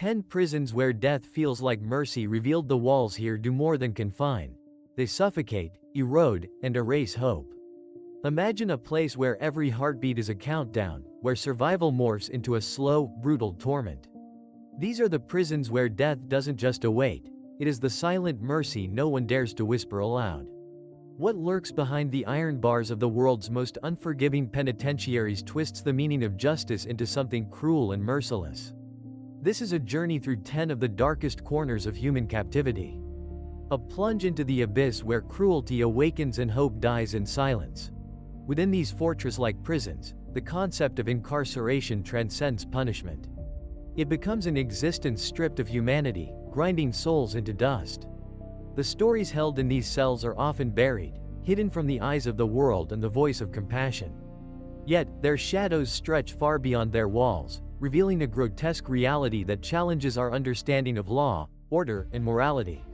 10 prisons where death feels like mercy revealed. The walls here do more than confine. They suffocate, erode, and erase hope. Imagine a place where every heartbeat is a countdown, where survival morphs into a slow, brutal torment. These are the prisons where death doesn't just await, it is the silent mercy no one dares to whisper aloud. What lurks behind the iron bars of the world's most unforgiving penitentiaries twists the meaning of justice into something cruel and merciless. This is a journey through 10 of the darkest corners of human captivity. A plunge into the abyss where cruelty awakens and hope dies in silence. Within these fortress-like prisons, the concept of incarceration transcends punishment. It becomes an existence stripped of humanity, grinding souls into dust. The stories held in these cells are often buried, hidden from the eyes of the world and the voice of compassion. Yet, their shadows stretch far beyond their walls, revealing a grotesque reality that challenges our understanding of law, order, and morality.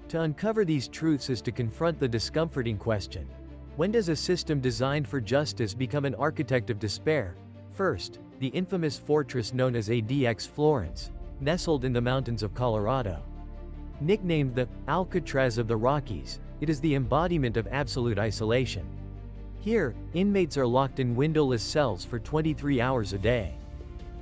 To uncover these truths is to confront the discomforting question: when does a system designed for justice become an architect of despair? First, the infamous fortress known as ADX Florence, nestled in the mountains of Colorado. Nicknamed the Alcatraz of the Rockies, it is the embodiment of absolute isolation. Here, inmates are locked in windowless cells for 23 hours a day.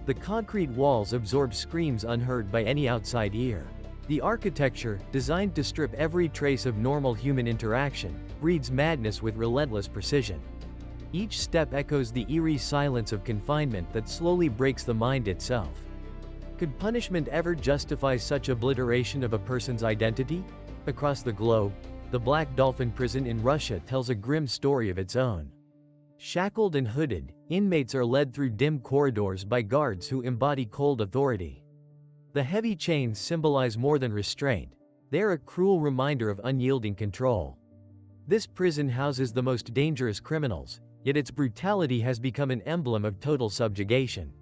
The concrete walls absorb screams unheard by any outside ear. The architecture, designed to strip every trace of normal human interaction, breeds madness with relentless precision. Each step echoes the eerie silence of confinement that slowly breaks the mind itself. Could punishment ever justify such obliteration of a person's identity? Across the globe, the Black Dolphin prison in Russia tells a grim story of its own. Shackled and hooded, inmates are led through dim corridors by guards who embody cold authority. The heavy chains symbolize more than restraint. They are a cruel reminder of unyielding control. This prison houses the most dangerous criminals, yet its brutality has become an emblem of total subjugation.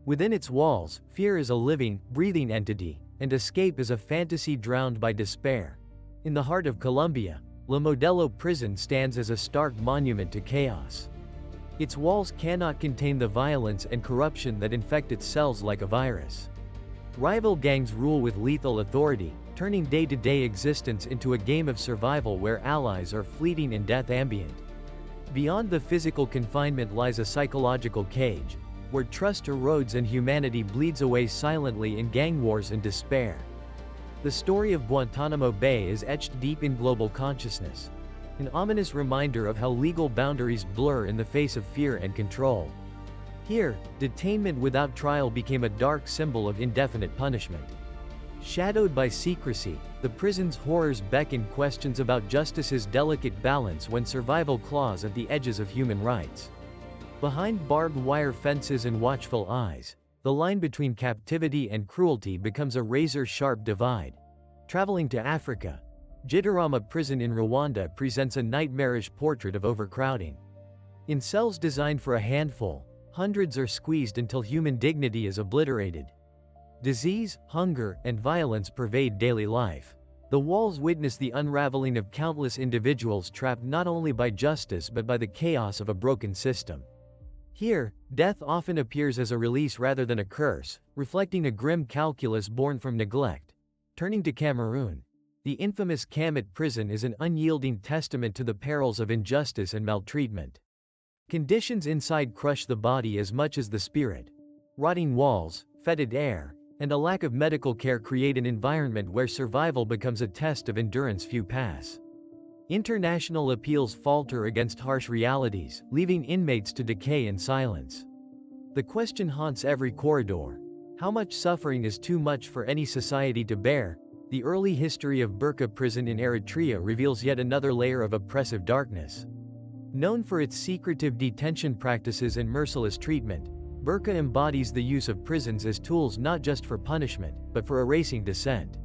Within its walls, fear is a living, breathing entity, and escape is a fantasy drowned by despair. In the heart of Colombia, La Modelo prison stands as a stark monument to chaos. Its walls cannot contain the violence and corruption that infect its cells like a virus. Rival gangs rule with lethal authority, turning day-to-day existence into a game of survival where allies are fleeting and death ambient. Beyond the physical confinement lies a psychological cage, where trust erodes and humanity bleeds away silently in gang wars and despair. The story of Guantanamo Bay is etched deep in global consciousness, an ominous reminder of how legal boundaries blur in the face of fear and control. Here, detainment without trial became a dark symbol of indefinite punishment. Shadowed by secrecy, the prison's horrors beckon questions about justice's delicate balance when survival claws at the edges of human rights. Behind barbed wire fences and watchful eyes, the line between captivity and cruelty becomes a razor-sharp divide. Traveling to Africa, Gitarama prison in Rwanda presents a nightmarish portrait of overcrowding. In cells designed for a handful, hundreds are squeezed until human dignity is obliterated. Disease, hunger, and violence pervade daily life. The walls witness the unraveling of countless individuals trapped not only by justice but by the chaos of a broken system. Here, death often appears as a release rather than a curse, reflecting a grim calculus born from neglect. Turning to Cameroon, the infamous Kamet prison is an unyielding testament to the perils of injustice and maltreatment. Conditions inside crush the body as much as the spirit. Rotting walls, fetid air, and a lack of medical care create an environment where survival becomes a test of endurance few pass. International appeals falter against harsh realities, leaving inmates to decay in silence. The question haunts every corridor: how much suffering is too much for any society to bear? The early history of Burqa prison in Eritrea reveals yet another layer of oppressive darkness. Known for its secretive detention practices and merciless treatment, Burqa embodies the use of prisons as tools not just for punishment, but for erasing dissent.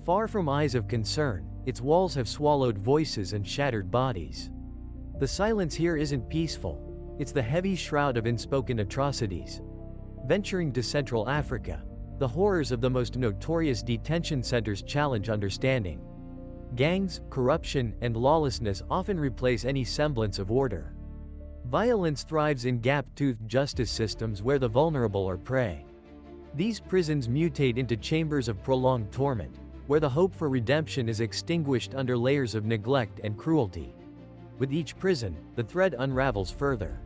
Far from eyes of concern, its walls have swallowed voices and shattered bodies. The silence here isn't peaceful, it's the heavy shroud of unspoken atrocities. Venturing to Central Africa, the horrors of the most notorious detention centers challenge understanding. Gangs, corruption, and lawlessness often replace any semblance of order. Violence thrives in gap-toothed justice systems where the vulnerable are prey. These prisons mutate into chambers of prolonged torment, where the hope for redemption is extinguished under layers of neglect and cruelty. With each prison, the thread unravels further.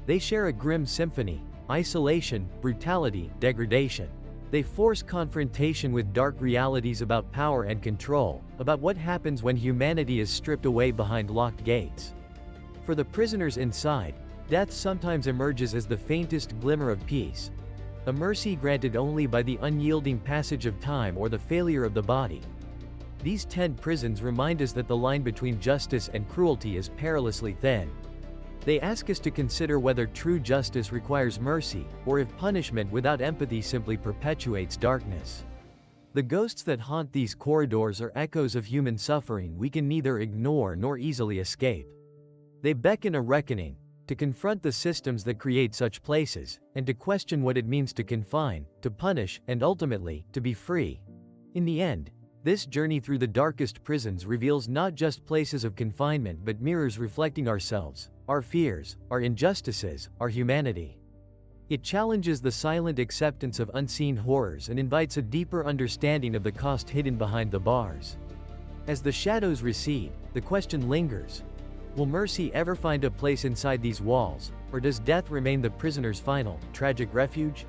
They share a grim symphony: isolation, brutality, degradation. They force confrontation with dark realities about power and control, about what happens when humanity is stripped away behind locked gates. For the prisoners inside, death sometimes emerges as the faintest glimmer of peace, a mercy granted only by the unyielding passage of time or the failure of the body. These 10 prisons remind us that the line between justice and cruelty is perilously thin. They ask us to consider whether true justice requires mercy, or if punishment without empathy simply perpetuates darkness. The ghosts that haunt these corridors are echoes of human suffering we can neither ignore nor easily escape. They beckon a reckoning, to confront the systems that create such places, and to question what it means to confine, to punish, and ultimately, to be free. In the end, this journey through the darkest prisons reveals not just places of confinement but mirrors reflecting ourselves, our fears, our injustices, our humanity. It challenges the silent acceptance of unseen horrors and invites a deeper understanding of the cost hidden behind the bars. As the shadows recede, the question lingers: will mercy ever find a place inside these walls, or does death remain the prisoner's final, tragic refuge?